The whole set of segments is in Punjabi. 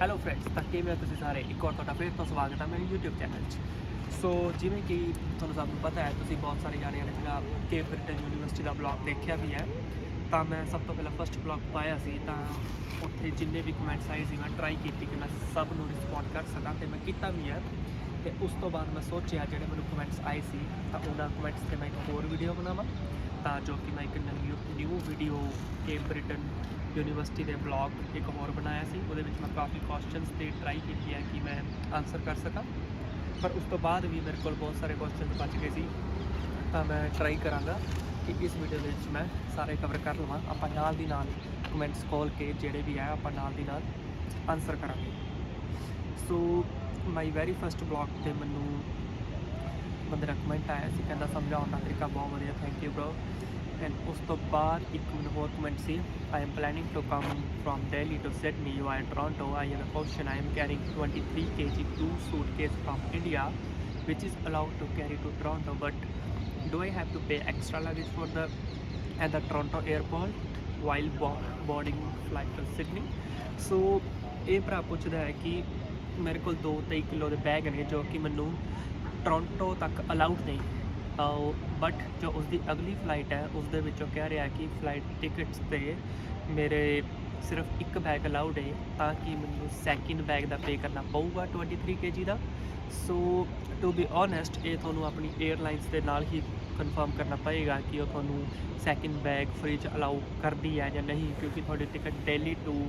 ਹੈਲੋ ਫਰੈਂਡਸ, ਤਾਂ ਕਿਵੇਂ ਹੋ ਤੁਸੀਂ ਸਾਰੇ? ਇੱਕ ਵਾਰ ਤੁਹਾਡਾ ਫਿਰ ਤੋਂ ਸਵਾਗਤ ਹੈ ਮੇਰੇ YouTube ਚੈਨਲ 'ਚ। ਸੋ ਜਿਵੇਂ ਕਿ ਤੁਹਾਨੂੰ ਸਭ ਨੂੰ ਪਤਾ ਹੈ, ਤੁਸੀਂ ਬਹੁਤ ਸਾਰੇ ਜਾਣਿਆਂ ਨੇ ਮੇਰਾ ਕੇਪ ਬ੍ਰਿਟਨ ਯੂਨੀਵਰਸਿਟੀ ਦਾ ਬਲੌਗ ਦੇਖਿਆ ਵੀ ਹੈ। ਤਾਂ ਮੈਂ ਸਭ ਤੋਂ ਪਹਿਲਾਂ ਫਸਟ ਬਲੌਗ ਪਾਇਆ ਸੀ, ਤਾਂ ਉੱਥੇ ਜਿੰਨੇ ਵੀ ਕਮੈਂਟਸ ਆਏ ਸੀ ਮੈਂ ਟਰਾਈ ਕੀਤੀ ਕਿ ਮੈਂ ਸਭ ਨੂੰ ਰਿਸਪੌਂਡ ਕਰ ਸਕਾਂ, ਅਤੇ ਮੈਂ ਕੀਤਾ ਵੀ ਹੈ। ਅਤੇ ਉਸ ਤੋਂ ਬਾਅਦ ਮੈਂ ਸੋਚਿਆ ਜਿਹੜੇ ਮੈਨੂੰ ਕਮੈਂਟਸ ਆਏ ਸੀ ਤਾਂ ਉਹਨਾਂ ਕਮੈਂਟਸ 'ਤੇ ਮੈਂ ਇੱਕ ਹੋਰ ਵੀਡੀਓ ਬਣਾਵਾਂ, ਤਾਂ ਜੋ ਕਿ ਮੈਂ ਇੱਕ new video cape Britain university ਦੇ ਬਲੌਗ ਇੱਕ ਹੋਰ ਬਣਾਇਆ ਸੀ। ਉਹਦੇ ਵਿੱਚ ਮੈਂ ਕਾਫੀ ਕੁਐਸਚਨਸ 'ਤੇ ਟਰਾਈ ਕੀਤੀ ਹੈ ਕਿ ਮੈਂ ਆਨਸਰ ਕਰ ਸਕਾਂ, ਪਰ ਉਸ ਤੋਂ ਬਾਅਦ ਵੀ ਮੇਰੇ ਕੋਲ ਬਹੁਤ ਸਾਰੇ ਕੁਐਸਚਨਸ ਬਚ ਗਏ ਸੀ। ਤਾਂ ਮੈਂ ਟਰਾਈ ਕਰਾਂਗਾ ਕਿ ਇਸ ਵੀਡੀਓ ਦੇ ਵਿੱਚ ਮੈਂ ਸਾਰੇ ਕਵਰ ਕਰ ਲਵਾਂ। ਆਪਾਂ ਨਾਲ ਦੀ ਨਾਲ ਕਮੈਂਟਸ ਖੋਲ੍ਹ ਕੇ ਜਿਹੜੇ ਵੀ ਹੈ ਆਪਾਂ ਨਾਲ ਦੀ ਨਾਲ ਆਨਸਰ ਕਰਾਂਗੇ। ਸੋ ਮਾਈ ਵੈਰੀ ਫਸਟ ਬਲੌਗ 'ਤੇ ਮੈਨੂੰ ਬੰਦੇ ਦਾ ਕਮੈਂਟ ਆਇਆ ਸੀ, ਕਹਿੰਦਾ ਸਮਝਾਉਣ ਦਾ ਤਰੀਕਾ ਬਹੁਤ ਵਧੀਆ, ਥੈਂਕ ਯੂ ਬ੍ਰੋ। ਐਂਡ ਉਸ ਤੋਂ ਬਾਅਦ ਇੱਕ ਮੈਨੂੰ ਹੋਰ ਕਮੈਂਟ ਸੀ, I am planning to come from Delhi to Sydney via Toronto. I have a question. I am carrying 23 kg 2 suitcase from India, which is allowed to carry to Toronto, but do I have to pay extra luggage for the at the Toronto airport while boarding flight to Sydney? So ਇਹ ਭਰਾ ਪੁੱਛਦਾ ਹੈ ਕਿ ਮੇਰੇ ਕੋਲ 2-23 ਕਿਲੋ ਦੇ ਬੈਗ ਨੇ ਜੋ ਕਿ ਮੈਨੂੰ ਟੋਰਾਂਟੋ ਤੱਕ ਅਲਾਊਡ ਨਹੀਂ, ਬਟ ਜੋ ਉਸਦੀ ਅਗਲੀ ਫਲਾਈਟ ਹੈ ਉਸ ਦੇ ਵਿੱਚੋਂ ਕਹਿ ਰਿਹਾ ਕਿ ਫਲਾਈਟ ਟਿਕਟਸ 'ਤੇ ਮੇਰੇ ਸਿਰਫ ਇੱਕ ਬੈਗ ਅਲਾਊਡ ਹੈ, ਤਾਂ ਕਿ ਮੈਨੂੰ ਸੈਕਿੰਡ ਬੈਗ ਦਾ ਪੇ ਕਰਨਾ ਪਊਗਾ 23 kg ਦਾ। ਸੋ ਟੂ ਬੀ ਓਨੈਸਟ, ਇਹ ਤੁਹਾਨੂੰ ਆਪਣੀ ਏਅਰਲਾਈਨਸ ਦੇ ਨਾਲ ਹੀ ਕਨਫਰਮ ਕਰਨਾ ਪਏਗਾ ਕਿ ਉਹ ਤੁਹਾਨੂੰ ਸੈਕਿੰਡ ਬੈਗ ਫ੍ਰੀ 'ਚ ਅਲਾਊ ਕਰਦੀ ਹੈ ਜਾਂ ਨਹੀਂ, ਕਿਉਂਕਿ ਤੁਹਾਡੀ ਟਿਕਟ ਦਿੱਲੀ ਟੂ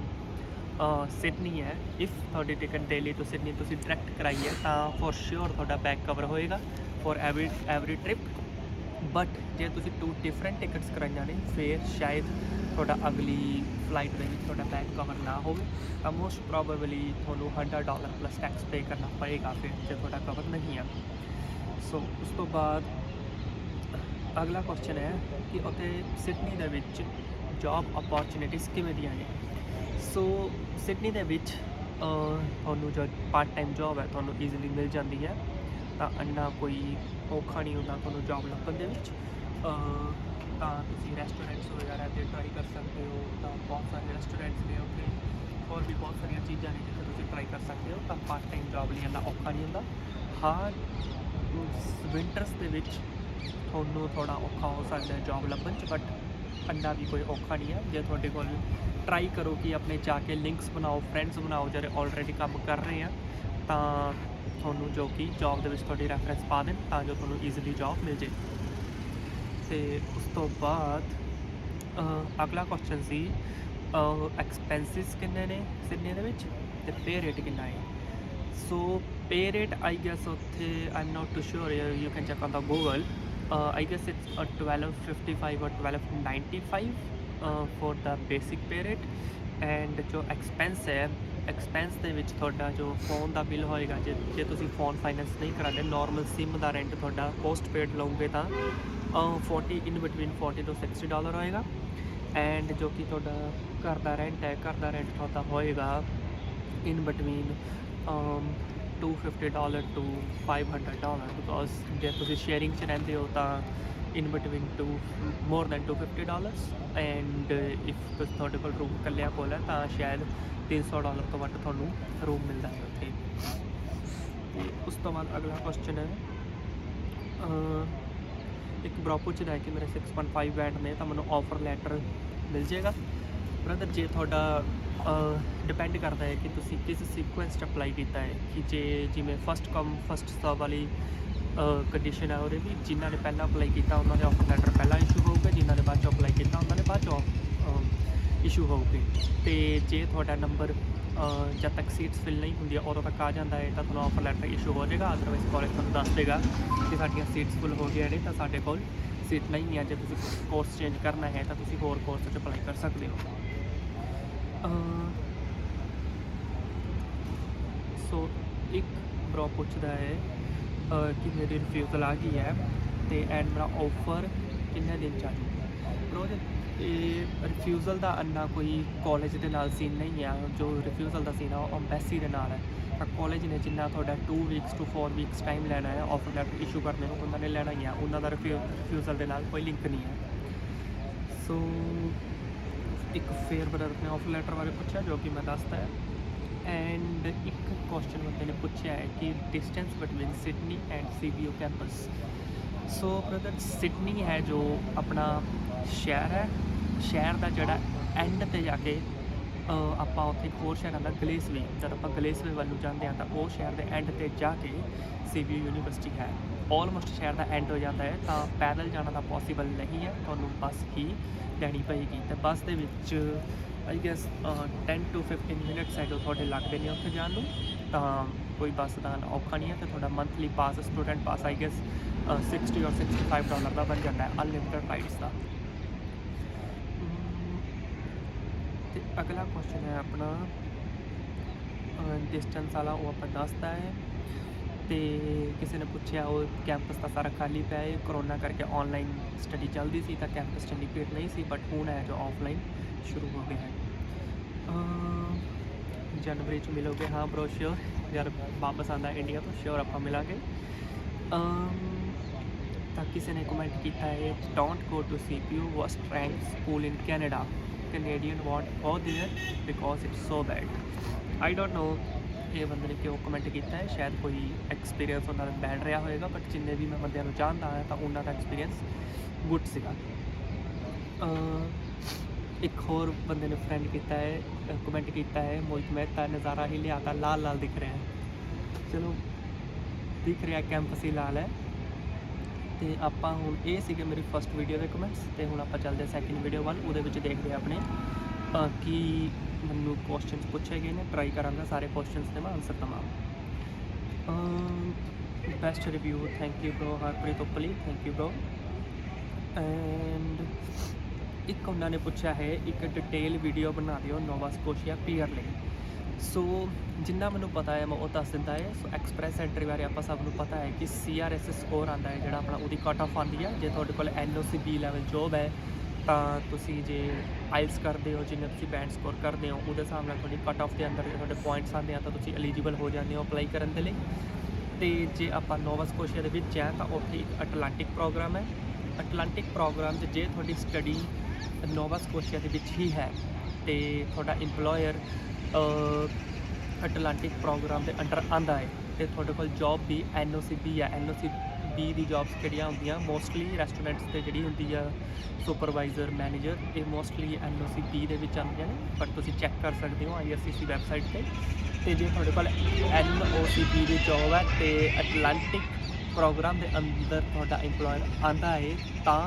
ਸਿਡਨੀ ਹੈ। ਇਫ ਤੁਹਾਡੀ ਟਿਕਟ ਦਿੱਲੀ ਤੋਂ ਸਿਡਨੀ ਤੁਸੀਂ ਡਾਇਰੈਕਟ ਕਰਾਈ ਹੈ ਤਾਂ ਫੋਰ ਸ਼ੋਰ ਤੁਹਾਡਾ ਬੈਗ ਕਵਰ ਹੋਏਗਾ ਫੋਰ ਐਵਰੀ ਟ੍ਰਿਪ। ਬਟ ਜੇ ਤੁਸੀਂ 2 ਡਿਫਰੈਂਟ ਟਿਕਟਸ ਕਰਾਈਆਂ ਨੇ ਫਿਰ ਸ਼ਾਇਦ ਤੁਹਾਡਾ ਅਗਲੀ ਫਲਾਈਟ ਦੇ ਵਿੱਚ ਤੁਹਾਡਾ ਬੈਗ ਕਵਰ ਨਾ ਹੋਵੇ, ਤਾਂ ਮੋਸਟ ਪ੍ਰੋਬੇਬਲੀ ਤੁਹਾਨੂੰ $100 ਪਲੱਸ ਟੈਕਸ ਪੇ ਕਰਨਾ ਪਏਗਾ ਫਿਰ ਜੇ ਤੁਹਾਡਾ ਕਵਰ ਨਹੀਂ ਆ। ਸੋ ਉਸ ਤੋਂ ਬਾਅਦ ਅਗਲਾ ਕੁਐਸਚਨ ਹੈ ਕਿ ਉੱਥੇ ਸਿਡਨੀ ਦੇ ਵਿੱਚ ਜੋਬ ਅਪੋਰਚੁਨਿਟੀਜ਼ ਕਿਵੇਂ ਦੀਆਂ ਨੇ। ਸੋ ਸਿਡਨੀ ਦੇ ਵਿੱਚ ਤੁਹਾਨੂੰ ਜੋ ਪਾਰਟ ਟਾਈਮ ਜੋਬ ਹੈ ਤੁਹਾਨੂੰ ਈਜ਼ੀਲੀ ਮਿਲ ਜਾਂਦੀ ਹੈ, ਤਾਂ ਇੰਨਾ ਕੋਈ ਔਖਾ ਨਹੀਂ ਹੁੰਦਾ ਤੁਹਾਨੂੰ ਜੋਬ ਲੱਭਣ ਦੇ ਵਿੱਚ। ਤਾਂ ਤੁਸੀਂ ਰੈਸਟੋਰੈਂਟਸ ਵਗੈਰਾ 'ਤੇ ਟਰਾਈ ਕਰ ਸਕਦੇ ਹੋ, ਤਾਂ ਬਹੁਤ ਸਾਰੇ ਰੈਸਟੋਰੈਂਟਸ ਨੇ ਉੱਥੇ, ਹੋਰ ਵੀ ਬਹੁਤ ਸਾਰੀਆਂ ਚੀਜ਼ਾਂ ਨੇ ਜਿੱਥੇ ਤੁਸੀਂ ਟਰਾਈ ਕਰ ਸਕਦੇ ਹੋ। ਤਾਂ ਪਾਰਟ ਟਾਈਮ ਜੋਬ ਲਈ ਇੰਨਾ ਔਖਾ ਨਹੀਂ ਹੁੰਦਾ। ਹਾਂ, ਵਿੰਟਰਸ ਦੇ ਵਿੱਚ ਤੁਹਾਨੂੰ ਥੋੜ੍ਹਾ ਔਖਾ ਹੋ ਸਕਦਾ ਹੈ ਜੋਬ ਲੱਭਣ 'ਚ, ਬਟ ਇੰਨਾ ਵੀ ਕੋਈ ਔਖਾ ਨਹੀਂ ਹੈ ਜੇ ਤੁਹਾਡੇ ਕੋਲ ਟਰਾਈ ਕਰੋ ਕਿ ਆਪਣੇ ਜਾ ਕੇ ਲਿੰਕਸ ਬਣਾਓ, ਫਰੈਂਡਸ ਬਣਾਓ ਜਿਹੜੇ ਆਲਰੇਡੀ ਕੰਮ ਕਰ ਰਹੇ ਆ, ਤਾਂ ਤੁਹਾਨੂੰ ਜੋ ਕਿ ਜੋਬ ਦੇ ਵਿੱਚ ਤੁਹਾਡੀ ਰੈਫਰੈਂਸ ਪਾ ਦੇਣ ਤਾਂ ਜੋ ਤੁਹਾਨੂੰ ਈਜ਼ੀਲੀ ਜੋਬ ਮਿਲ ਜੇ। ਅਤੇ ਉਸ ਤੋਂ ਬਾਅਦ ਅਗਲਾ ਕੁਐਸਚਨ ਸੀ ਐਕਸਪੈਂਸਿਸ ਕਿੰਨੇ ਨੇ ਸਿਡਨੀ ਦੇ ਵਿੱਚ ਅਤੇ ਪੇ ਰੇਟ ਕਿੰਨਾ ਹੈ। ਸੋ ਪੇ ਰੇਟ ਆਈ ਗੈਸ ਉੱਥੇ I am not too sure, you can check on the Google. I guess it's $12.55 or $12.95 for the basic pay rate। and ਜੋ ਐਕਸਪੈਂਸ ਹੈ, ਐਕਸਪੈਂਸ ਦੇ ਵਿੱਚ ਤੁਹਾਡਾ ਜੋ ਫੋਨ ਦਾ ਬਿੱਲ ਹੋਏਗਾ, ਜੇ ਤੁਸੀਂ ਫੋਨ ਫਾਈਨੈਂਸ ਨਹੀਂ ਕਰਾਉਂਦੇ, ਨੋਰਮਲ ਸਿਮ ਦਾ ਰੈਂਟ ਤੁਹਾਡਾ ਪੋਸਟ ਪੇਡ ਲਓਗੇ ਤਾਂ 40 in between $40 to $60 ਹੋਏਗਾ। ਐਂਡ ਜੋ ਕਿ ਤੁਹਾਡਾ ਘਰ ਦਾ ਰੈਂਟ ਹੈ, ਘਰ ਦਾ ਰੈਂਟ ਤੁਹਾਡਾ ਹੋਏਗਾ in between $250 to $500, ਬਿਕੋਜ਼ ਜੇ ਤੁਸੀਂ ਸ਼ੇਅਰਿੰਗ 'ਚ ਰਹਿੰਦੇ ਹੋ ਤਾਂ in between more than $250। And if ਤੁਹਾਡੇ ਕੋਲ ਰੂਮ ਇਕੱਲਿਆਂ ਕੋਲ ਹੈ ਤਾਂ ਸ਼ਾਇਦ $300 ਤੋਂ ਵੱਧ ਤੁਹਾਨੂੰ ਰੂਮ ਮਿਲਦਾ ਹੈ ਉੱਥੇ। ਅਤੇ ਉਸ ਤੋਂ ਬਾਅਦ ਅਗਲਾ ਕੁਐਸਚਨ ਹੈ, ਇੱਕ ਬਰੋ ਪੁੱਛਦਾ ਹੈ ਕਿ ਮੇਰੇ 6.5 ਬੈਂਡ ਨੇ ਤਾਂ ਮੈਨੂੰ ਆਫਰ ਲੈਟਰ ਮਿਲ ਜਾਏਗਾ। ਬ੍ਰਦਰ, ਜੇ ਤੁਹਾਡਾ ਡਿਪੈਂਡ ਕਰਦਾ ਹੈ ਕਿ ਤੁਸੀਂ ਕਿਸ ਸੀਕੁਐਂਸ 'ਚ ਅਪਲਾਈ ਕੀਤਾ ਹੈ, ਕਿ ਜੇ ਜਿਵੇਂ ਫਸਟ ਕਮ ਫਸਟ ਸਰਵ ਵਾਲੀ ਕੰਡੀਸ਼ਨ ਹੈ ਉਹਦੇ ਵਿੱਚ ਜਿਨ੍ਹਾਂ ਨੇ ਪਹਿਲਾਂ ਅਪਲਾਈ ਕੀਤਾ ਉਹਨਾਂ ਦੇ ਆਫਰ ਲੈਟਰ ਪਹਿਲਾਂ ਇਸ਼ੂ ਹੋਊਗਾ, ਜਿਨ੍ਹਾਂ ਨੇ ਬਾਅਦ 'ਚੋਂ ਅਪਲਾਈ ਕੀਤਾ ਉਹਨਾਂ ਨੇ ਬਾਅਦ 'ਚੋਂ ਇਸ਼ੂ ਹੋਊਗੇ। ਅਤੇ ਜੇ ਤੁਹਾਡਾ ਨੰਬਰ ਜਦ ਤੱਕ ਸੀਟਸ ਫਿਲ ਨਹੀਂ ਹੁੰਦੀਆਂ ਉਦੋਂ ਤੱਕ ਆ ਜਾਂਦਾ ਹੈ ਤਾਂ ਤੁਹਾਨੂੰ ਆਫਰ ਲੈਟਰ ਇਸ਼ੂ ਹੋ ਜਾਏਗਾ। ਅਦਰਵਾਈਜ਼ ਕਾਲਜ ਤੁਹਾਨੂੰ ਦੱਸ ਦੇਗਾ ਕਿ ਸਾਡੀਆਂ ਸੀਟਸ ਫੁੱਲ ਹੋ ਗਈਆਂ ਨੇ ਤਾਂ ਸਾਡੇ ਕੋਲ ਸੀਟ ਨਹੀਂ ਹੈ, ਜੇ ਤੁਸੀਂ ਕੋਰਸ ਚੇਂਜ ਕਰਨਾ ਹੈ ਤਾਂ ਤੁਸੀਂ ਹੋਰ ਕੋਰਸ 'ਚ ਅਪਲਾਈ ਕਰ ਸਕਦੇ ਹੋ। ਸੋ ਇੱਕ ਬਰੋ ਪੁੱਛਦਾ ਹੈ ਕਿ ਮੇਰੀ ਰਿਫਿਊਜ਼ਲ ਆ ਗਈ ਹੈ ਅਤੇ ਐਂਡ ਮੇਰਾ ਆਫਰ ਕਿੰਨੇ ਦਿਨ 'ਚ ਆ ਜਾਊਗਾ। ਬਰੋ, ਇਹ ਰਿਫਿਊਜ਼ਲ ਦਾ ਇੰਨਾ ਕੋਈ ਕਾਲਜ ਦੇ ਨਾਲ ਸੀਨ ਨਹੀਂ ਆ। ਜੋ ਰਿਫਿਊਜ਼ਲ ਦਾ ਸੀਨ ਆ ਉਹ ਅੰਬੈਸੀ ਦੇ ਨਾਲ ਹੈ। ਤਾਂ ਕਾਲਜ ਨੇ ਜਿੰਨਾ ਤੁਹਾਡਾ 2 weeks to 4 weeks ਟਾਈਮ ਲੈਣਾ ਹੈ ਆਫਰ ਲੈਟਰ ਇਸ਼ੂ ਕਰਨੇ ਨੂੰ, ਉਹਨਾਂ ਨੇ ਲੈਣਾ ਹੀ ਆ, ਉਹਨਾਂ ਦਾ ਰਿਫਿਊਜ਼ਲ ਦੇ ਨਾਲ ਕੋਈ ਲਿੰਕ ਨਹੀਂ ਹੈ। ਸੋ ਇੱਕ ਫੇਰ ਬ੍ਰਦਰ ਨੇ ਆਫਰ ਲੈਟਰ ਬਾਰੇ ਪੁੱਛਿਆ ਜੋ ਕਿ ਮੈਂ ਦੱਸਦਾ ਹੈ। ਐਂਡ ਇੱਕ ਕੁਐਸਚਨ ਬੰਦੇ ਨੇ ਪੁੱਛਿਆ ਹੈ ਕਿ distance between Sydney and CBU campus. So brother Sydney ਹੈ ਜੋ ਆਪਣਾ ਸ਼ਹਿਰ ਹੈ, ਸ਼ਹਿਰ ਦਾ ਜਿਹੜਾ ਐਂਡ 'ਤੇ ਜਾ ਕੇ ਆਪਾਂ ਉੱਥੇ ਇੱਕ ਹੋਰ ਸ਼ਹਿਰ ਆਉਂਦਾ ਗਲੇਸਵੇ, ਜਦ ਆਪਾਂ ਗਲੇਸਵੇ ਵੱਲ ਨੂੰ ਜਾਂਦੇ ਹਾਂ ਤਾਂ ਉਹ ਸ਼ਹਿਰ ਦੇ ਐਂਡ 'ਤੇ ਜਾ ਕੇ CBU ਯੂਨੀਵਰਸਿਟੀ ਹੈ। ਆਲਮੋਸਟ ਸ਼ਹਿਰ ਦਾ ਐਂਡ ਹੋ ਜਾਂਦਾ ਹੈ, ਤਾਂ ਪੈਦਲ ਜਾਣਾ ਤਾਂ ਪੋਸੀਬਲ ਨਹੀਂ ਹੈ, ਤੁਹਾਨੂੰ ਬੱਸ ਹੀ ਲੈਣੀ ਪਏਗੀ। ਅਤੇ ਬੱਸ ਦੇ ਵਿੱਚ ਆਈ ਗੈਸ 10 to 15 ਮਿੰਟਸ ਹੈ ਜੋ ਤੁਹਾਡੇ ਲੱਗਦੇ ਨੇ ਉੱਥੇ ਜਾਣ ਨੂੰ, ਤਾਂ ਕੋਈ ਬੱਸ ਦਾ ਔਖਾ ਨਹੀਂ ਹੈ। ਅਤੇ ਤੁਹਾਡਾ monthly pass student pass I guess $60 or $65 ਦਾ ਬਣ ਜਾਂਦਾ ਹੈ ਅਨਲਿਮਿਟਡ ਰਾਈਡਸ ਦਾ। ਅਤੇ ਅਗਲਾ ਕੁਐਸਚਨ ਹੈ ਆਪਣਾ ਡਿਸਟੈਂਸ ਵਾਲਾ, ਉਹ ਆਪਾਂ ਦੱਸਦਾ ਹੈ। ਅਤੇ ਕਿਸੇ ਨੇ ਪੁੱਛਿਆ ਉਹ ਕੈਂਪਸ ਤਾਂ ਸਾਰਾ ਖਾਲੀ ਪਿਆ ਹੈ, ਕਰੋਨਾ ਕਰਕੇ ਔਨਲਾਈਨ ਸਟੱਡੀ ਚੱਲਦੀ ਸੀ ਤਾਂ ਕੈਂਪਸ 'ਚ ਇੰਨੀ ਭੀੜ ਨਹੀਂ ਸੀ, ਬਟ ਹੁਣ ਹੈ ਜੋ ਆਫਲਾਈਨ ਸ਼ੁਰੂ ਹੋ ਗਿਆ ਹੈ। ਜਨਵਰੀ 'ਚ ਮਿਲੋਗੇ? ਹਾਂ ਬਰੋ ਸ਼ੋਰ, ਯਾਰ ਵਾਪਸ ਆਉਂਦਾ ਇੰਡੀਆ ਤੋਂ ਸ਼ੋਰ ਆਪਾਂ ਮਿਲਾਂਗੇ। ਤਾਂ ਕਿਸੇ ਨੇ ਕਮੈਂਟ ਕੀਤਾ ਹੈ don't go to CBU worst rank school in Canada, Canadian want go there because it's so bad. I don't know ਇਹ ਬੰਦੇ ਨੇ ਕਿਉਂ ਕਮੈਂਟ ਕੀਤਾ ਹੈ, ਸ਼ਾਇਦ ਕੋਈ ਐਕਸਪੀਰੀਅੰਸ ਉਹਨਾਂ ਦਾ ਬੈਡ ਰਿਹਾ ਹੋਏਗਾ, ਬਟ ਜਿੰਨੇ ਵੀ ਮੈਂ ਬੰਦਿਆਂ ਨੂੰ ਜਾਣਦਾ ਹਾਂ ਤਾਂ ਉਹਨਾਂ ਦਾ ਐਕਸਪੀਰੀਅੰਸ ਗੁੱਡ ਸੀਗਾ। ਇੱਕ ਹੋਰ ਬੰਦੇ ਨੇ ਫਰੈਂਡ ਕੀਤਾ ਹੈ, ਕਮੈਂਟ ਕੀਤਾ ਹੈ ਮੋਹਿਤ ਮਹਿਤਾ ਨਜ਼ਾਰਾ ਹੀ ਲਿਆਤਾ, ਲਾਲ ਲਾਲ ਦਿਖ ਰਿਹਾ ਹੈ। ਚਲੋ ਦਿਖ ਰਿਹਾ ਕੈਂਪਸ ਹੀ ਲਾਲ ਹੈ। ਅਤੇ ਆਪਾਂ ਹੁਣ ਇਹ ਸੀਗੇ ਮੇਰੀ ਫਸਟ ਵੀਡੀਓ ਦੇ ਕਮੈਂਟਸ, ਅਤੇ ਹੁਣ ਆਪਾਂ ਚੱਲਦੇ ਸੈਕਿੰਡ ਵੀਡੀਓ ਵੱਲ। ਉਹਦੇ ਵਿੱਚ ਦੇਖਦੇ ਆਪਣੇ ਕੀ ਮੈਨੂੰ ਕੁਐਸਚਨਸ ਪੁੱਛੇ ਗਏ ਨੇ, ਟਰਾਈ ਕਰਾਂਗਾ ਸਾਰੇ ਕੁਐਸਚਨਸ ਦੇ ਮੈਂ ਆਨਸਰ ਦੇਵਾਂ। Best review, thank you bro Harpreet Upli, thank you bro. And ਇੱਕ ਉਹਨਾਂ ਨੇ ਪੁੱਛਿਆ ਹੈ ਇੱਕ ਡਿਟੇਲ ਵੀਡੀਓ ਬਣਾ ਦਿਓ ਨੋਵਾ ਸਕੋਸ਼ੀਆ PR ਲਈ। ਸੋ ਜਿੰਨਾ ਮੈਨੂੰ ਪਤਾ ਹੈ ਮੈਂ ਉਹ ਦੱਸ ਦਿੰਦਾ ਹੈ। ਸੋ ਐਕਸਪ੍ਰੈਸ ਐਂਟਰੀ ਬਾਰੇ ਆਪਾਂ ਸਭ ਨੂੰ ਪਤਾ ਹੈ ਕਿ CRS ਸਕੋਰ ਆਉਂਦਾ ਹੈ ਜਿਹੜਾ ਆਪਣਾ, ਉਹਦੀ ਕੱਟ ਆਫ ਆਉਂਦੀ ਹੈ। ਜੇ ਤੁਹਾਡੇ ਕੋਲ NOC B ਲੈਵਲ ਜੋਬ ਹੈ ਤਾਂ ਤੁਸੀਂ ਜੇ ਆਇਲਸ ਕਰਦੇ ਹੋ, ਜਿੰਨੇ ਤੁਸੀਂ ਬੈਂਡ ਸਕੋਰ ਕਰਦੇ ਹੋ ਉਹਦੇ ਹਿਸਾਬ ਨਾਲ ਤੁਹਾਡੀ ਕੱਟ ਆਫ ਦੇ ਅੰਦਰ ਤੁਹਾਡੇ ਪੁਆਇੰਟਸ ਆਉਂਦੇ ਆ ਤਾਂ ਤੁਸੀਂ ਐਲੀਜੀਬਲ ਹੋ ਜਾਂਦੇ ਹੋ ਅਪਲਾਈ ਕਰਨ ਦੇ ਲਈ। ਅਤੇ ਜੇ ਆਪਾਂ ਨੋਵਾ ਸਕੋਸ਼ੀਆ ਦੇ ਵਿੱਚ ਹੈ ਤਾਂ ਉੱਥੇ ਇੱਕ ਅਟਲਾਂਟਿਕ ਪ੍ਰੋਗਰਾਮ ਹੈ। ਅਟਲਾਂਟਿਕ ਪ੍ਰੋਗਰਾਮ 'ਚ ਜੇ ਤੁਹਾਡੀ ਸਟੱਡੀ ਨੋਵਾ ਸਕੋਸ਼ੀਆ ਦੇ ਵਿੱਚ ਹੀ ਹੈ ਅਤੇ ਤੁਹਾਡਾ ਇੰਪਲੋਇਰ ਅਟਲਾਂਟਿਕ ਪ੍ਰੋਗਰਾਮ ਦੇ ਅੰਡਰ ਆਉਂਦਾ ਹੈ ਅਤੇ ਤੁਹਾਡੇ ਕੋਲ ਜੋਬ ਵੀ NOC B ਹੈ। NOC B ਦੀ ਜੋਬਸ ਕਿਹੜੀਆਂ ਹੁੰਦੀਆਂ ਮੋਸਟਲੀ ਰੈਸਟੋਰੈਂਟਸ 'ਤੇ ਜਿਹੜੀ ਹੁੰਦੀ ਆ ਸੁਪਰਵਾਈਜ਼ਰ ਮੈਨੇਜਰ, ਇਹ ਮੋਸਟਲੀ NOC B ਦੇ ਵਿੱਚ ਆਉਂਦੀਆਂ ਨੇ, ਬਟ ਤੁਸੀਂ ਚੈੱਕ ਕਰ ਸਕਦੇ ਹੋ IRCC ਵੈਬਸਾਈਟ 'ਤੇ। ਅਤੇ ਜੇ ਤੁਹਾਡੇ ਕੋਲ NOC B ਦੀ ਜੋਬ ਹੈ ਅਤੇ ਅਟਲਾਂਟਿਕ ਪ੍ਰੋਗਰਾਮ ਦੇ ਅੰਦਰ ਤੁਹਾਡਾ ਇੰਪਲੋਇਰ ਆਉਂਦਾ ਹੈ ਤਾਂ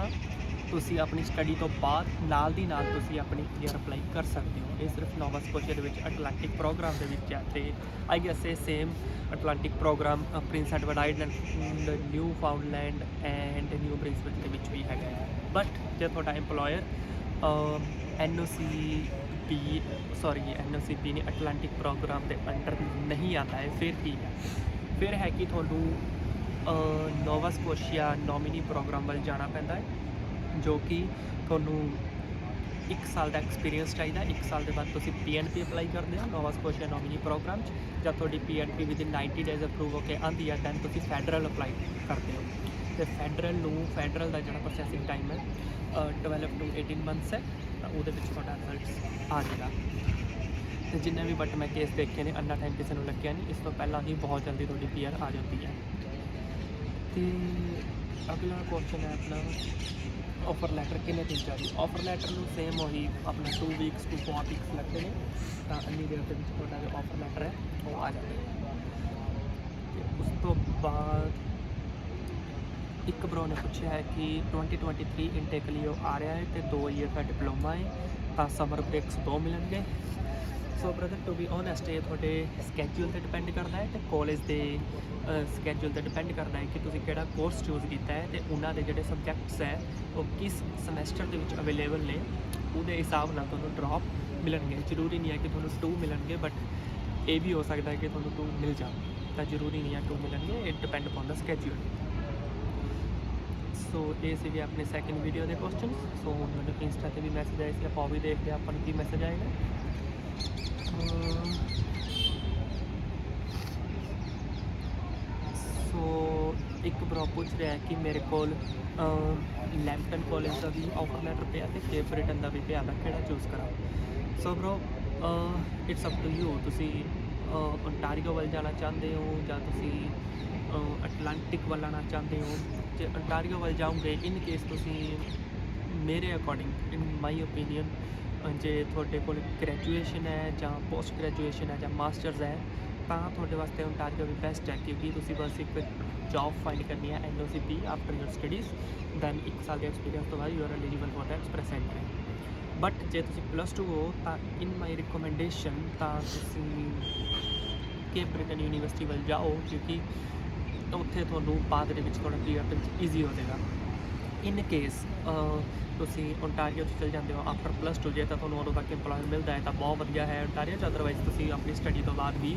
ਤੁਸੀਂ ਆਪਣੀ ਸਟੱਡੀ ਤੋਂ ਬਾਅਦ ਨਾਲ ਦੀ ਨਾਲ ਤੁਸੀਂ ਆਪਣੀ ਕਲੀਅਰ ਅਪਲਾਈ ਕਰ ਸਕਦੇ ਹੋ। ਇਹ ਸਿਰਫ ਨੋਵਾ ਸਕੋਸ਼ੀਆ ਦੇ ਵਿੱਚ ਅਟਲਾਂਟਿਕ ਪ੍ਰੋਗਰਾਮ ਦੇ ਵਿੱਚ ਹੈ। ਅਤੇ ਆਈ ਗੈਸ ਇਹ same Atlantic program Prince Edward Island, Newfoundland and New Brunswick ਦੇ ਵਿੱਚ ਵੀ ਹੈਗਾ ਹੈ। ਬਟ ਜੇ ਤੁਹਾਡਾ ਇੰਪਲੋਇਰ NOC B ਨੇ ਅਟਲਾਂਟਿਕ ਪ੍ਰੋਗਰਾਮ ਦੇ ਅੰਡਰ ਨਹੀਂ ਆਉਂਦਾ ਹੈ, ਫਿਰ ਕੀ ਹੈ, ਫਿਰ ਹੈ ਕਿ ਤੁਹਾਨੂੰ ਨੋਵਾ ਸਕੋਸ਼ੀਆ ਨੋਮੀਨੀ ਪ੍ਰੋਗਰਾਮ ਵੱਲ ਜਾਣਾ ਪੈਂਦਾ ਹੈ, ਜੋ ਕਿ ਤੁਹਾਨੂੰ 1 ਸਾਲ ਦਾ ਐਕਸਪੀਰੀਅੰਸ ਚਾਹੀਦਾ। 1 ਸਾਲ ਦੇ ਬਾਅਦ ਤੁਸੀਂ PNP ਅਪਲਾਈ ਕਰਦੇ ਹੋ ਨੋਵਾ ਸਕੋਸ਼ੀਆ ਨੋਮੀਨੀ ਪ੍ਰੋਗਰਾਮ 'ਚ। ਜਦ ਤੁਹਾਡੀ PNP ਵਿਦਿਨ 90 ਡੇਜ਼ ਅਪਰੂਵ ਹੋ ਕੇ ਆਉਂਦੀ ਹੈ ਦੈਨ ਤੁਸੀਂ ਫੈਡਰਲ ਅਪਲਾਈ ਕਰਦੇ ਹੋ। ਅਤੇ ਫੈਡਰਲ ਦਾ ਜਿਹੜਾ ਪ੍ਰੋਸੈਸਿੰਗ ਟਾਈਮ ਹੈ 12 to 18 ਮੰਥਸ ਹੈ, ਤਾਂ ਉਹਦੇ ਵਿੱਚ ਤੁਹਾਡਾ ਰਿਜ਼ਲਟਸ ਆ ਜਾਏਗਾ। ਅਤੇ ਜਿੰਨੇ ਵੀ ਬਟ ਮੈਂ ਕੇਸ ਦੇਖੇ ਨੇ ਇੰਨਾ ਟਾਈਮ ਕਿਸੇ ਨੂੰ ਲੱਗਿਆ ਨਹੀਂ, ਇਸ ਤੋਂ ਪਹਿਲਾਂ ਹੀ ਬਹੁਤ ਜਲਦੀ ਤੁਹਾਡੀ PR ਆ ਜਾਂਦੀ ਹੈ। ਅਤੇ ਅਗਲਾ ਕੁਐਸਚਨ ਹੈ ਆਪਣਾ ਆਫਰ ਲੈਟਰ ਕਿੰਨੇ ਦਿਨ ਚਾਹੀਦੀ। ਆਫਰ ਲੈਟਰ ਨੂੰ ਸੇਮ ਉਹੀ ਆਪਣਾ 2 weeks to 4 weeks ਲੱਗਦੇ ਨੇ, ਤਾਂ ਇੰਨੀ ਦੇਰ ਦੇ ਵਿੱਚ ਤੁਹਾਡਾ ਜੋ ਆਫਰ ਲੈਟਰ ਹੈ ਉਹ ਆ ਜਾਵੇਗਾ। ਅਤੇ ਉਸ ਤੋਂ ਬਾਅਦ ਇੱਕ ਬਰੋ ਨੇ ਪੁੱਛਿਆ ਹੈ ਕਿ 2023 ਇਨਟੇਕ ਲਈ ਉਹ ਆ ਰਿਹਾ ਹੈ ਅਤੇ 2 ਈਅਰ ਦਾ ਡਿਪਲੋਮਾ ਹੈ ਤਾਂ ਸਮਰ ਬ੍ਰੇਕਸ 2 ਮਿਲਣਗੇ। ਸੋ ਬ੍ਰਦਰ ਟੂ ਬੀ ਓਨੈਸਟ ਇਹ ਤੁਹਾਡੇ ਸਕੈਜੂਲ 'ਤੇ ਡਿਪੈਂਡ ਕਰਦਾ ਹੈ ਅਤੇ ਕਾਲਜ ਦੇ ਸਕੈਜੂਲ 'ਤੇ ਡਿਪੈਂਡ ਕਰਦਾ ਹੈ ਕਿ ਤੁਸੀਂ ਕਿਹੜਾ ਕੋਰਸ ਚੂਜ਼ ਕੀਤਾ ਹੈ ਅਤੇ ਉਹਨਾਂ ਦੇ ਜਿਹੜੇ ਸਬਜੈਕਟਸ ਹੈ ਉਹ ਕਿਸ ਸਮੈਸਟਰ ਦੇ ਵਿੱਚ ਅਵੇਲੇਬਲ ਨੇ, ਉਹਦੇ ਹਿਸਾਬ ਨਾਲ ਤੁਹਾਨੂੰ ਡਰੋਪ ਮਿਲਣਗੇ। ਜ਼ਰੂਰੀ ਨਹੀਂ ਹੈ ਕਿ ਤੁਹਾਨੂੰ 2 ਮਿਲਣਗੇ, ਬਟ ਇਹ ਵੀ ਹੋ ਸਕਦਾ ਹੈ ਕਿ ਤੁਹਾਨੂੰ 2 ਮਿਲ ਜਾਣ, ਤਾਂ ਜ਼ਰੂਰੀ ਨਹੀਂ ਹੈ 2 ਮਿਲਣਗੇ, it depend upon the schedule. ਸੋ ਇਹ ਸੀਗੇ ਆਪਣੇ ਸੈਕਿੰਡ ਵੀਡੀਓ ਦੇ ਕੁਐਸਚਨ। ਸੋ ਹੁਣ ਮੈਨੂੰ ਇੰਸਟਾ 'ਤੇ ਵੀ ਮੈਸੇਜ ਆਏ ਸੀ, ਆਪਾਂ ਉਹ ਵੀ ਦੇਖਦੇ ਆਪਾਂ ਨੂੰ ਕੀ ਮੈਸੇਜ ਆਏਗਾ। ਸੋ ਇੱਕ ਬਰੋ ਪੁੱਛ ਰਿਹਾ ਕਿ ਮੇਰੇ ਕੋਲ ਲੈਂਪਟਨ ਕਾਲਜ ਦਾ ਵੀ ਆਫਰ ਲੈਟਰ ਪਿਆ ਅਤੇ ਕੇਪ ਬ੍ਰਿਟਨ ਦਾ ਵੀ ਪਿਆ, ਮੈਂ ਕਿਹੜਾ ਚੂਜ਼ ਕਰਾਂ। ਸੋ ਬਰੋ ਇਟਸ ਅਪ ਟੂ ਯੂ, ਤੁਸੀਂ ਓਨਟਾਰੀਓ ਵੱਲ ਜਾਣਾ ਚਾਹੁੰਦੇ ਹੋ ਜਾਂ ਤੁਸੀਂ ਅਟਲਾਂਟਿਕ ਵੱਲ ਆਉਣਾ ਚਾਹੁੰਦੇ ਹੋ। ਜੇ ਓਨਟਾਰੀਓ ਵੱਲ ਜਾਓਗੇ, ਇਨ ਕੇਸ ਤੁਸੀਂ ਮੇਰੇ ਅਕੋਰਡਿੰਗ ਇਨ ਮਾਈ ਓਪੀਨੀਅਨ ਜੇ ਤੁਹਾਡੇ ਕੋਲ ਗ੍ਰੈਜੂਏਸ਼ਨ ਹੈ ਜਾਂ ਪੋਸਟ ਗ੍ਰੈਜੂਏਸ਼ਨ ਹੈ ਜਾਂ ਮਾਸਟਰਸ ਹੈ ਤਾਂ ਤੁਹਾਡੇ ਵਾਸਤੇ ਓਨਟਾਰੀਓ ਵੀ ਬੈਸਟ ਹੈ, ਕਿਉਂਕਿ ਤੁਸੀਂ ਬਸ ਇੱਕ ਜੌਬ ਫਾਈਂਡ ਕਰਨੀ ਹੈ NOCP after your studies, then 1 ਸਾਲ ਦੇ ਐਕਸਪੀਰੀਅੰਸ ਤੋਂ ਬਾਅਦ you are eligible for the express entry. But ਜੇ ਤੁਸੀਂ +2 ਹੋ ਤਾਂ ਇਨ ਮਾਈ ਰਿਕਮੈਂਡੇਸ਼ਨ ਤਾਂ ਤੁਸੀਂ ਕੇਪ ਬ੍ਰਿਟਨ ਯੂਨੀਵਰਸਿਟੀ ਵੱਲ ਜਾਓ, ਕਿਉਂਕਿ ਉੱਥੇ ਤੁਹਾਨੂੰ ਬਾਅਦ ਦੇ ਵਿੱਚ ਥੋੜ੍ਹਾ ਕਲੀਅਰ ਕਰਨ 'ਚ ਈਜ਼ੀ ਹੋ ਜਾਏਗਾ। ਇਨ ਕੇਸ ਤੁਸੀਂ ਓਨਟਾਰੀਓ 'ਚ ਚਲ ਜਾਂਦੇ ਹੋ ਆਫਟਰ +2, ਜੇ ਤਾਂ ਤੁਹਾਨੂੰ ਉਦੋਂ ਤੱਕ ਇੰਪਲੋਇਮੈਂਟ ਮਿਲਦਾ ਹੈ ਤਾਂ ਬਹੁਤ ਵਧੀਆ ਹੈ ਓਨਟਾਰੀਓ 'ਚ, ਅਦਰਵਾਈਜ਼ ਤੁਸੀਂ ਆਪਣੀ ਸਟੱਡੀ ਤੋਂ ਬਾਅਦ ਵੀ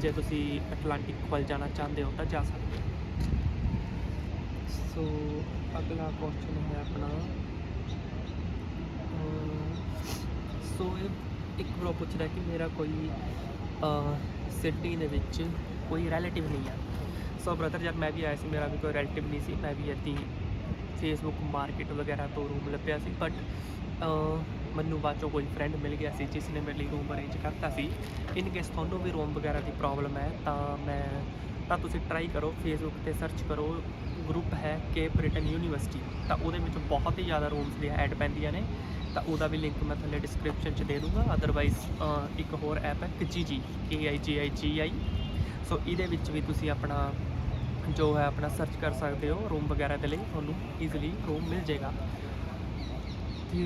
ਜੇ ਤੁਸੀਂ ਅਟਲਾਂਟਿਕ ਵੱਲ ਜਾਣਾ ਚਾਹੁੰਦੇ ਹੋ ਤਾਂ ਜਾ ਸਕਦੇ ਹੋ। ਸੋ ਅਗਲਾ ਕੁਐਸਚਨ ਹੈ ਆਪਣਾ, ਸੋ ਇਹ ਇੱਕ ਬ్రో ਪੁੱਛਦਾ ਕਿ ਮੇਰਾ ਕੋਈ ਸਿਡਨੀ ਦੇ ਵਿੱਚ ਕੋਈ ਰਿਲੇਟਿਵ ਨਹੀਂ ਹੈ। ਸੋ ਬ੍ਰਦਰ, ਜਦ ਮੈਂ ਵੀ ਆਇਆ ਸੀ ਮੇਰਾ ਵੀ ਕੋਈ ਰਿਲੇਟਿਵ ਨਹੀਂ ਸੀ, ਮੈਂ ਵੀ ਇੱਦਾਂ ਫੇਸਬੁੱਕ ਮਾਰਕੀਟ ਵਗੈਰਾ ਤੋਂ ਰੂਮ ਲੱਭਿਆ ਸੀ, ਬਟ ਮੈਨੂੰ ਬਾਅਦ 'ਚੋਂ ਕੋਈ ਫਰੈਂਡ ਮਿਲ ਗਿਆ ਸੀ ਜਿਸ ਨੇ ਮੇਰੇ ਲਈ ਰੂਮ ਅਰੇਂਜ ਕਰਤਾ ਸੀ। ਇਨ ਕੇਸ ਤੁਹਾਨੂੰ ਵੀ ਰੂਮ ਵਗੈਰਾ ਦੀ ਪ੍ਰੋਬਲਮ ਹੈ ਤਾਂ ਤੁਸੀਂ ਟਰਾਈ ਕਰੋ, ਫੇਸਬੁੱਕ 'ਤੇ ਸਰਚ ਕਰੋ, ਗਰੁੱਪ ਹੈ ਕੇਪ ਬ੍ਰਿਟਨ ਯੂਨੀਵਰਸਿਟੀ, ਤਾਂ ਉਹਦੇ ਵਿੱਚ ਬਹੁਤ ਹੀ ਜ਼ਿਆਦਾ ਰੂਮਸ ਦੀਆਂ ਐਡ ਪੈਂਦੀਆਂ ਨੇ, ਤਾਂ ਉਹਦਾ ਵੀ ਲਿੰਕ ਮੈਂ ਥੱਲੇ ਡਿਸਕ੍ਰਿਪਸ਼ਨ 'ਚ ਦੇ ਦੂੰਗਾ। ਅਦਰਵਾਈਜ਼ ਇੱਕ ਹੋਰ ਐਪ ਹੈ KIGI, KIGI, ਸੋ ਇਹਦੇ ਵਿੱਚ ਵੀ ਤੁਸੀਂ ਆਪਣਾ ਜੋ ਹੈ ਆਪਣਾ ਸਰਚ ਕਰ ਸਕਦੇ ਹੋ ਰੂਮ ਵਗੈਰਾ ਦੇ ਲਈ, ਤੁਹਾਨੂੰ ਈਜ਼ੀਲੀ ਰੂਮ ਮਿਲ ਜਾਏਗਾ। ਅਤੇ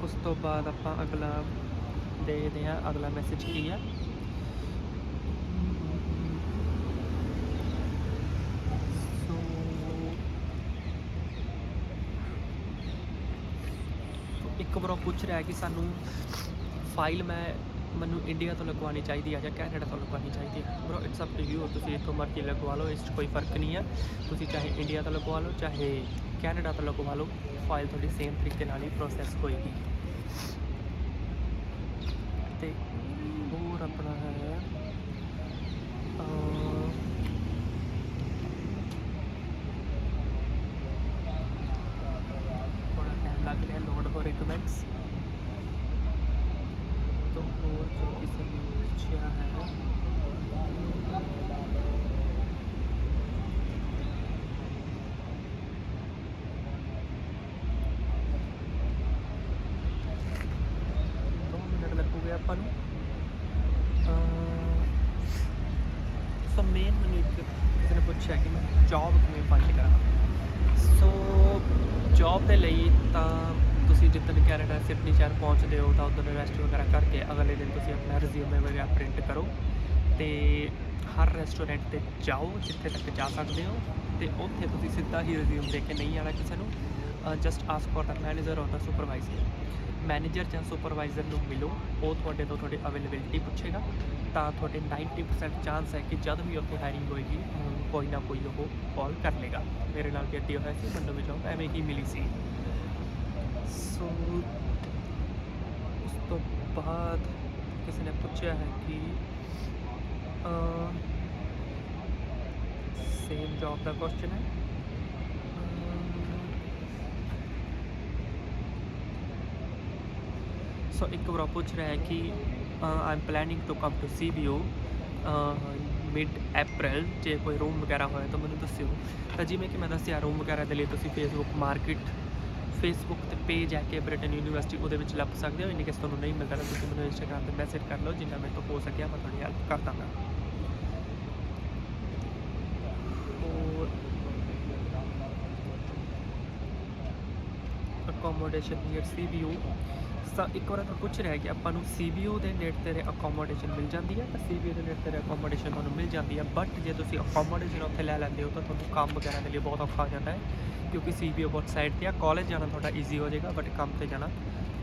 ਉਸ ਤੋਂ ਬਾਅਦ ਆਪਾਂ ਅਗਲਾ ਦੇਖਦੇ ਹਾਂ ਅਗਲਾ ਮੈਸੇਜ ਕੀ ਹੈ। ਇੱਕ ਬ్రో ਪੁੱਛ ਰਿਹਾ ਕਿ ਸਾਨੂੰ ਫਾਈਲ ਮੈਨੂੰ ਇੰਡੀਆ ਤੋਂ ਲਗਵਾਉਣੀ ਚਾਹੀਦੀ ਹੈ ਜਾਂ ਕੈਨੇਡਾ ਤੋਂ ਲਗਵਾਉਣੀ ਚਾਹੀਦੀ ਹੈ। Bro it's up to you, ਤੁਸੀਂ ਇੱਥੋਂ ਮਰਜ਼ੀ ਲਗਵਾ ਲਓ, ਇਸ 'ਚ ਕੋਈ ਫਰਕ ਨਹੀਂ ਹੈ। ਤੁਸੀਂ ਚਾਹੇ ਇੰਡੀਆ ਤੋਂ ਲਗਵਾ ਲਓ ਚਾਹੇ ਕੈਨੇਡਾ ਤੋਂ ਲਗਵਾ ਲਓ, ਫਾਈਲ ਤੁਹਾਡੀ ਸੇਮ ਤਰੀਕੇ ਨਾਲ ਹੀ ਪ੍ਰੋਸੈਸ ਹੋਏਗੀ। ਅਤੇ ਹੋਰ ਆਪਣਾ ਹੈ ਥੋੜ੍ਹਾ ਟਾਈਮ ਲੱਗ ਰਿਹਾ ਲੋਡ ਹੋ ਰਹੇ ਕਮੈਂਟਸ। ਤੋਂ ਹੋਰ ਜੋ ਕਿਸੇ ਨੇ ਪੁੱਛਿਆ ਹੈ, ਲੱਗੂਗੇ ਆਪਾਂ ਨੂੰ। ਸੋ ਮੇਨ ਮੈਨੂੰ ਕਿਸੇ ਨੇ ਪੁੱਛਿਆ ਕਿ ਮੈਂ ਜੌਬ ਕਿਵੇਂ ਫਾਈਂਡ ਕਰਾਂ। ਸੋ ਜੌਬ ਦੇ ਲਈ ਤਾਂ ਤੁਸੀਂ ਜਿੱਦਣ ਕੈਨੇਡਾ ਸਿਡਨੀ ਸ਼ਹਿਰ ਪਹੁੰਚਦੇ ਹੋ ਤਾਂ ਉੱਧਰ ਰੈਸਟ ਵਗੈਰਾ ਕਰਕੇ ਅਗਲੇ ਦਿਨ ਤੁਸੀਂ ਆਪਣਾ ਰਿਜ਼ਿਊਮੇ ਵਗੈਰਾ ਪ੍ਰਿੰਟ ਕਰੋ ਅਤੇ ਹਰ ਰੈਸਟੋਰੈਂਟ 'ਤੇ ਜਾਓ ਜਿੱਥੇ ਤੱਕ ਜਾ ਸਕਦੇ ਹੋ, ਅਤੇ ਉੱਥੇ ਤੁਸੀਂ ਸਿੱਧਾ ਹੀ ਰਿਜ਼ਿਊਮ ਦੇ ਕੇ ਨਹੀਂ ਆਉਣਾ ਕਿਸੇ ਨੂੰ। Just ask for the manager ਔਰ ਦ ਸੁਪਰਵਾਈਜ਼ਰ। ਮੈਨੇਜਰ ਜਾਂ ਸੁਪਰਵਾਈਜ਼ਰ ਨੂੰ ਮਿਲੋ, ਉਹ ਤੁਹਾਡੇ ਤੋਂ ਤੁਹਾਡੀ ਅਵੇਲੇਬਿਲਿਟੀ ਪੁੱਛੇਗਾ, ਤਾਂ ਤੁਹਾਡੇ 90% ਚਾਂਸ ਹੈ ਕਿ ਜਦ ਵੀ ਉੱਥੇ ਹਾਇਰਿੰਗ ਹੋਏਗੀ ਕੋਈ ਨਾ ਕੋਈ ਉਹ ਕਾਲ ਕਰ ਲੇਗਾ। ਮੇਰੇ ਨਾਲ ਵੀ ਇੱਦਾਂ ਹੋਇਆ ਸੀ, ਮੈਨੂੰ ਵੀ ਜੌਬ ਐਵੇਂ ਹੀ ਮਿਲੀ ਸੀ। ਸੋ ਉਸ ਤੋਂ ਬਾਅਦ ਕਿਸੇ ਨੇ ਪੁੱਛਿਆ ਹੈ ਕਿ ਸੇਮ ਜੌਬ ਦਾ ਕੁਐਸਚਨ ਹੈ। ਸੋ ਇੱਕ ਬ్రో ਪੁੱਛ ਰਿਹਾ ਹੈ ਕਿ I am planning to come to CBO mid April, ਜੇ ਕੋਈ ਰੂਮ ਵਗੈਰਾ ਹੋਇਆ ਤਾਂ ਮੈਨੂੰ ਦੱਸਿਓ। ਤਾਂ ਜਿਵੇਂ ਕਿ ਮੈਂ ਦੱਸਿਆ, ਰੂਮ ਵਗੈਰਾ ਦੇ ਲਈ ਤੁਸੀਂ ਫੇਸਬੁੱਕ 'ਤੇ ਪੇਜ ਹੈ ਕੇਪ ਬ੍ਰਿਟਨ ਯੂਨੀਵਰਸਿਟੀ, ਉਹਦੇ ਵਿੱਚ ਲੱਭ ਸਕਦੇ ਹੋ। ਇਨ ਕੇਸ ਤੁਹਾਨੂੰ ਨਹੀਂ ਮਿਲਦਾ ਤਾਂ ਤੁਸੀਂ ਮੈਨੂੰ ਇੰਸਟਾਗ੍ਰਾਮ 'ਤੇ ਮੈਸੇਜ ਕਰ ਲਓ, ਜਿੰਨਾ ਮੇਰੇ ਤੋਂ ਹੋ ਸਕਿਆ ਮੈਂ ਤੁਹਾਡੀ ਹੈਲਪ ਕਰ ਦਾਂਗਾ। ਹੋਰ ਅਕੋਮੋਡੇਸ਼ਨ ਨੀਅਰ CBO, ਤਾਂ ਇੱਕ ਵਾਰ ਤਾਂ ਪੁੱਛ ਰਿਹਾ ਕਿ ਆਪਾਂ ਨੂੰ CBO ਦੇ ਨੇੜੇ ਤੇਰੇ ਅਕੋਮੋਡੇਸ਼ਨ ਮਿਲ ਜਾਂਦੀ ਹੈ, ਤਾਂ CBO ਦੇ ਨੇੜੇ ਤੇਰੇ ਅਕੋਮੋਡੇਸ਼ਨ ਤੁਹਾਨੂੰ ਮਿਲ ਜਾਂਦੀ ਹੈ। ਬਟ ਜੇ ਤੁਸੀਂ ਅਕੋਮੋਡੇਸ਼ਨ ਉੱਥੇ ਲੈ ਲੈਂਦੇ ਹੋ ਤਾਂ ਤੁਹਾਨੂੰ ਕੰਮ ਵਗੈਰਾ ਦੇ ਲਈ ਬਹੁਤ ਔਖਾ ਹੋ ਜਾਂਦਾ ਹੈ, ਕਿਉਂਕਿ CBO ਬਹੁਤ ਸਾਈਡ 'ਤੇ ਆ। ਕਾਲਜ ਜਾਣਾ ਤੁਹਾਡਾ ਈਜ਼ੀ ਹੋ ਜਾਏਗਾ, ਬਟ ਕੰਮ 'ਤੇ ਜਾਣਾ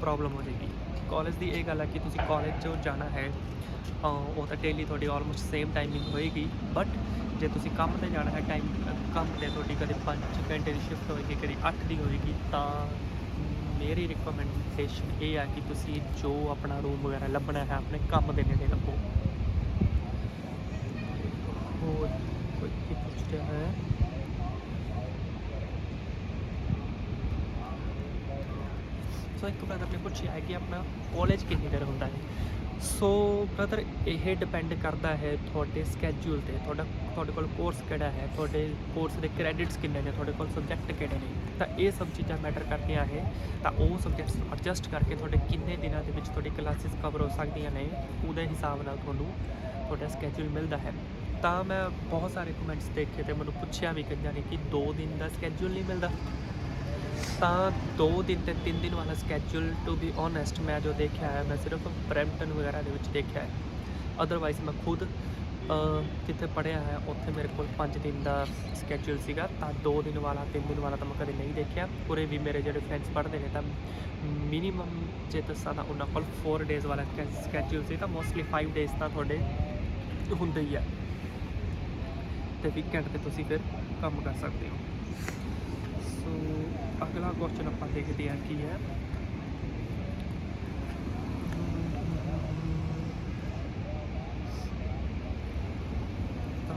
ਪ੍ਰੋਬਲਮ ਹੋ ਜਾਏਗੀ। ਕਾਲਜ ਦੀ ਇਹ ਗੱਲ ਹੈ ਕਿ ਤੁਸੀਂ ਕਾਲਜ 'ਚੋਂ ਜਾਣਾ ਹੈ ਉਹ ਤਾਂ ਡੇਲੀ ਤੁਹਾਡੀ ਆਲਮੋਸਟ ਸੇਮ ਟਾਈਮਿੰਗ ਹੋਏਗੀ, ਬਟ ਜੇ ਤੁਸੀਂ ਕੰਮ 'ਤੇ ਜਾਣਾ ਹੈ ਕੰਮ 'ਤੇ ਤੁਹਾਡੀ ਕਦੇ 5 ਘੰਟੇ ਦੀ ਸ਼ਿਫਟ ਹੋਏਗੀ, ਕਦੇ 8 ਦੀ ਹੋਏਗੀ, ਤਾਂ ਮੇਰੀ ਰਿਕਮੈਂਡੇਸ਼ਨ ਇਹ ਹੈ ਕਿ ਤੁਸੀਂ ਜੋ ਆਪਣਾ ਰੂਮ ਵਗੈਰਾ ਲੱਭਣਾ ਹੈ ਆਪਣੇ ਕੰਮ ਦੇ ਨੇੜੇ ਲੱਭੋ। ਹੋਰ ਕੋਈ ਕੀ ਪੁੱਛ ਰਿਹਾ ਹੈ? ਸੋ ਇੱਕ ਬ੍ਰਦਰ ਨੇ ਪੁੱਛਿਆ ਹੈ ਕਿ ਆਪਣਾ ਕਾਲਜ ਕਿੰਨੀ ਦੇਰ ਹੁੰਦਾ ਹੈ। ਸੋ ਬ੍ਰਦਰ ਇਹ ਡਿਪੈਂਡ ਕਰਦਾ ਹੈ ਤੁਹਾਡੇ ਸਕੈਜੂਲ 'ਤੇ, ਤੁਹਾਡੇ ਕੋਲ ਕੋਰਸ ਕਿਹੜਾ ਹੈ, ਤੁਹਾਡੇ ਕੋਰਸ ਦੇ ਕ੍ਰੈਡਿਟਸ ਕਿੰਨੇ ਨੇ, ਤੁਹਾਡੇ ਕੋਲ ਸਬਜੈਕਟ ਕਿਹੜੇ ਨੇ। ਤਾਂ ਇਹ ਸਭ ਚੀਜ਼ਾਂ ਮੈਟਰ ਕਰਦੀਆਂ ਹੈ। ਤਾਂ ਉਹ ਸਬਜੈਕਟਸ ਨੂੰ ਐਡਜਸਟ ਕਰਕੇ ਤੁਹਾਡੇ ਕਿੰਨੇ ਦਿਨਾਂ ਦੇ ਵਿੱਚ ਤੁਹਾਡੀ ਕਲਾਸਿਸ ਕਵਰ ਹੋ ਸਕਦੀਆਂ ਨੇ, ਉਹਦੇ ਹਿਸਾਬ ਨਾਲ ਤੁਹਾਨੂੰ ਤੁਹਾਡਾ ਸਕੈਜੂਲ ਮਿਲਦਾ ਹੈ। ਤਾਂ ਮੈਂ ਬਹੁਤ ਸਾਰੇ ਕਮੈਂਟਸ ਦੇਖੇ ਅਤੇ ਮੈਨੂੰ ਪੁੱਛਿਆ ਵੀ ਕਈਆਂ ਨੇ ਕਿ 2 ਦਿਨ ਦਾ ਸਕੈਜੂਲ ਨਹੀਂ ਮਿਲਦਾ। ਤਾਂ 2 ਦਿਨ ਅਤੇ 3 ਦਿਨ ਵਾਲਾ ਸਕੈਜੂਲ ਟੂ ਬੀ ਓਨੈਸਟ ਮੈਂ ਜੋ ਦੇਖਿਆ ਹੈ, ਮੈਂ ਸਿਰਫ ਬਰੈਂਪਟਨ ਵਗੈਰਾ ਦੇ ਵਿੱਚ ਦੇਖਿਆ ਹੈ। ਅਦਰਵਾਈਜ਼ ਮੈਂ ਖੁਦ ਜਿੱਥੇ ਪੜ੍ਹਿਆ ਹੈ ਉੱਥੇ ਮੇਰੇ ਕੋਲ 5 ਦਿਨ ਦਾ ਸਕੈਜੂਲ ਸੀਗਾ। ਤਾਂ 2 ਦਿਨ ਵਾਲਾ 3 ਦਿਨ ਵਾਲਾ ਤਾਂ ਮੈਂ ਕਦੇ ਨਹੀਂ ਦੇਖਿਆ। ਉਰੇ ਵੀ ਮੇਰੇ ਜਿਹੜੇ ਫਰੈਂਡਸ ਪੜ੍ਹਦੇ ਨੇ ਤਾਂ ਮਿਨੀਮਮ ਜੇ ਦੱਸਾਂ ਤਾਂ ਉਹਨਾਂ ਕੋਲ 4 ਡੇਜ਼ ਵਾਲਾ ਸਕੈਜੂਲ ਸੀ। ਤਾਂ ਮੋਸਟਲੀ 5 ਡੇਜ਼ ਤਾਂ ਤੁਹਾਡੇ ਹੁੰਦੇ ਹੀ ਆ, ਅਤੇ ਵੀਕਐਂਡ 'ਤੇ ਤੁਸੀਂ ਫਿਰ ਕੰਮ ਕਰ ਸਕਦੇ ਹੋ। ਸੋ ਅਗਲਾ ਕੁਐਸਚਨ ਆਪਾਂ ਦੇਖਦੇ ਹਾਂ ਕੀ ਹੈ। ਤਾਂ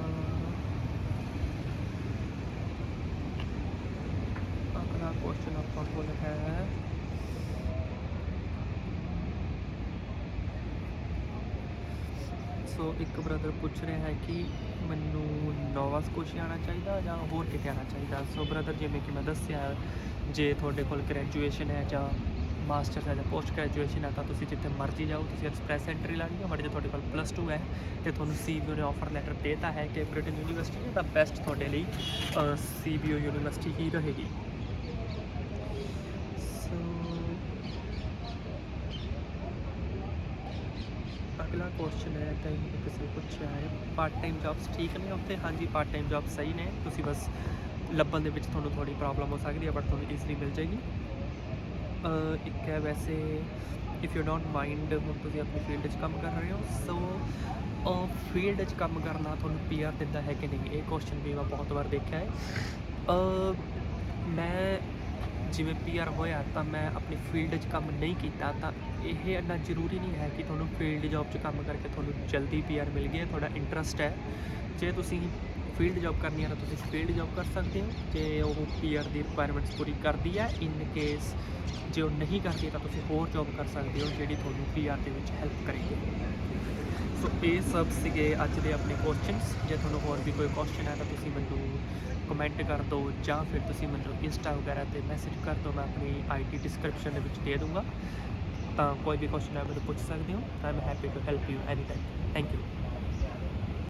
ਅਗਲਾ ਕੁਐਸਚਨ ਆਪਾਂ ਕੋਲ ਹੈ ਸੋ ਇੱਕ ਬ੍ਰਦਰ ਪੁੱਛ ਰਿਹਾ ਹੈ ਕਿ ਮੈਨੂੰ ਨੋਵਾ ਸਕੋਸ਼ੀਆ ਆਉਣਾ ਚਾਹੀਦਾ ਜਾਂ ਹੋਰ ਕਿਤੇ ਆਉਣਾ ਚਾਹੀਦਾ। ਸੋ ਬ੍ਰਦਰ ਜਿਵੇਂ ਕਿ ਮੈਂ ਦੱਸਿਆ, ਜੇ ਤੁਹਾਡੇ ਕੋਲ ਗ੍ਰੈਜੂਏਸ਼ਨ ਹੈ ਜਾਂ ਮਾਸਟਰਸ ਹੈ ਜਾਂ ਪੋਸਟ ਗ੍ਰੈਜੂਏਸ਼ਨ ਹੈ ਤਾਂ ਤੁਸੀਂ ਜਿੱਥੇ ਮਰਜ਼ੀ ਜਾਓ, ਤੁਸੀਂ ਐਕਸਪ੍ਰੈਸ ਐਂਟਰੀ ਲਾਣੀ ਹੈ। ਬਟ ਜੇ ਤੁਹਾਡੇ ਕੋਲ +2 ਹੈ ਅਤੇ ਤੁਹਾਨੂੰ CBO ਨੇ ਆਫਰ ਲੈਟਰ ਦੇਤਾ ਹੈ ਕਿ ਬ੍ਰਿਟਨ ਯੂਨੀਵਰਸਿਟੀ ਨੇ, ਤਾਂ ਬੈਸਟ ਤੁਹਾਡੇ ਲਈ CBO ਯੂਨੀਵਰਸਿਟੀ ਹੀ ਰਹੇਗੀ। ਸੋ ਅਗਲਾ ਕੁਐਸਚਨ ਹੈ ਤਾਂ ਕਿਸੇ ਨੇ ਪੁੱਛਿਆ ਹੈ ਪਾਰਟ ਟਾਈਮ ਜੋਬਸ ਠੀਕ ਨੇ ਉੱਥੇ। ਹਾਂਜੀ, ਪਾਰਟ ਟਾਈਮ ਜੋਬ ਸਹੀ ਨੇ। ਤੁਸੀਂ ਬਸ ਲੱਭਣ ਦੇ ਵਿੱਚ ਤੁਹਾਨੂੰ ਥੋੜ੍ਹੀ ਪ੍ਰੋਬਲਮ ਹੋ ਸਕਦੀ ਹੈ, ਬਟ ਤੁਹਾਨੂੰ ਈਜ਼ਲੀ ਮਿਲ ਜਾਏਗੀ। ਇੱਕ ਹੈ ਵੈਸੇ ਇਫ ਯੂ ਡੋਂਟ ਮਾਈਂਡ, ਹੁਣ ਤੁਸੀਂ ਆਪਣੀ ਫੀਲਡ 'ਚ ਕੰਮ ਕਰ ਰਹੇ ਹੋ, ਸੋ ਫੀਲਡ 'ਚ ਕੰਮ ਕਰਨਾ ਤੁਹਾਨੂੰ PR ਦਿੰਦਾ ਹੈ ਕਿ ਨਹੀਂ, ਇਹ ਕੁਐਸਚਨ ਵੀ ਮੈਂ ਬਹੁਤ ਵਾਰ ਦੇਖਿਆ ਹੈ। ਮੈਂ ਜਿਵੇਂ PR ਹੋਇਆ ਤਾਂ ਮੈਂ ਆਪਣੀ ਫੀਲਡ 'ਚ ਕੰਮ ਨਹੀਂ ਕੀਤਾ। ਤਾਂ ਇਹ ਇੰਨਾ ਜ਼ਰੂਰੀ ਨਹੀਂ ਹੈ ਕਿ ਤੁਹਾਨੂੰ ਫੀਲਡ ਜੋਬ 'ਚ ਕੰਮ ਕਰਕੇ ਤੁਹਾਨੂੰ ਜਲਦੀ PR ਮਿਲ ਗਈ ਹੈ। ਤੁਹਾਡਾ ਇੰਟਰਸਟ ਹੈ, ਜੇ ਤੁਸੀਂ ਫੀਲਡ ਜੋਬ ਕਰਨੀ ਹੈ ਤਾਂ ਤੁਸੀਂ ਫੀਲਡ ਜੋਬ ਕਰ ਸਕਦੇ ਹੋ, ਜੇ ਉਹ PR ਦੀ ਰਿਕੁਆਇਰਮੈਂਟਸ ਪੂਰੀ ਕਰਦੀ ਹੈ। ਇਨ ਕੇਸ ਜੇ ਉਹ ਨਹੀਂ ਕਰਦੀ ਤਾਂ ਤੁਸੀਂ ਹੋਰ ਜੋਬ ਕਰ ਸਕਦੇ ਹੋ ਜਿਹੜੀ ਤੁਹਾਨੂੰ PR ਦੇ ਵਿੱਚ ਹੈਲਪ ਕਰੇਗੀ। ਸੋ ਇਹ ਸਭ ਸੀਗੇ ਅੱਜ ਦੇ ਆਪਣੇ ਕੁਐਸਚਨਸ। ਜੇ ਤੁਹਾਨੂੰ ਹੋਰ ਵੀ ਕੋਈ ਕੁਐਸਚਨ ਹੈ ਤਾਂ ਤੁਸੀਂ ਮੈਨੂੰ ਕਮੈਂਟ ਕਰ ਦਿਓ ਜਾਂ ਫਿਰ ਤੁਸੀਂ ਮੈਨੂੰ ਇੰਸਟਾ ਵਗੈਰਾ 'ਤੇ ਮੈਸੇਜ ਕਰ ਦਿਓ। ਮੈਂ ਆਪਣੀ ID ਡਿਸਕ੍ਰਿਪਸ਼ਨ ਦੇ ਵਿੱਚ ਦੇ ਦੂੰਗਾ। ਤਾਂ ਕੋਈ ਵੀ ਕੁਐਸਚਨ ਹੈ ਮੈਨੂੰ ਪੁੱਛ ਸਕਦੇ ਹੋ। I am happy to help you any time. Thank you.